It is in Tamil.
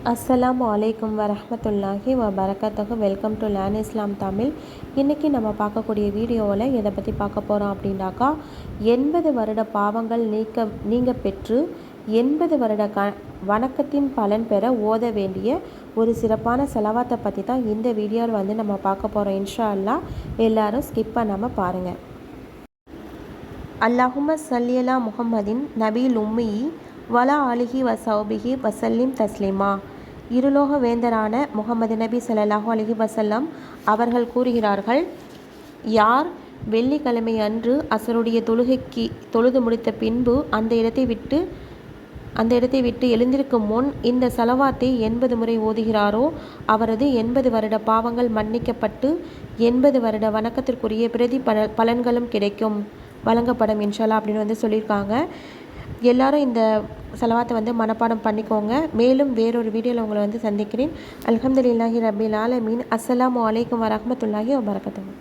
அஸ்ஸலாமு அலைக்கும் வரஹ்மத்துல்லாஹி வபரகாத்துஹு. வெல்கம் டு லேர்ன் இஸ்லாம் தமிழ். இன்றைக்கி நம்ம பார்க்கக்கூடிய வீடியோவில் எதை பற்றி பார்க்க போகிறோம் அப்படின்னாக்கா 80 வருட பாவங்கள் நீங்க பெற்று 80 வருட வணக்கத்தின் பலன் பெற ஓத வேண்டிய ஒரு சிறப்பான செலவாத்தை பற்றி தான் இந்த வீடியோவில் நம்ம பார்க்க போகிறோம். இன்ஷா அல்லாஹ் எல்லாரும் ஸ்கிப் பண்ணாமல் பாருங்கள். அல்லாஹும்ம ஸல்லி அலா முஹம்மதின் நபியில் உம்மி வலா ஆலிஹி வசௌபிஹி வசல்லிம் தஸ்லிமா. இருலோக வேந்தரான முகமது நபி ஸல்லல்லாஹு அலைஹி வஸல்லம் அவர்கள் கூறுகிறார்கள், யார் வெள்ளிக்கிழமை அன்று அசருடைய தொழுகைக்கு தொழுது முடித்த பின்பு அந்த இடத்தை விட்டு எழுந்திருக்கும் முன் இந்த ஸலவாத்தை 80 முறை ஓதுகிறாரோ அவரது 80 வருட பாவங்கள் மன்னிக்கப்பட்டு 80 வருட வணக்கத்திற்குரிய பிரதி பலன்களும் வழங்கப்படும் இன்ஷால்லா அப்படின்னு சொல்லியிருக்காங்க. எல்லாரும் இந்த ஸலவாத்தை மனப்பாடம் பண்ணிக்கோங்க. மேலும் வேறொரு வீடியோவில் உங்களை சந்திக்கிறேன். அல்ஹம்துலில்லாஹி ரப்பில் ஆலமீன். அஸ்ஸலாமு அலைக்கும் வரஹ்மத்துல்லாஹி வபரகாத்துஹு.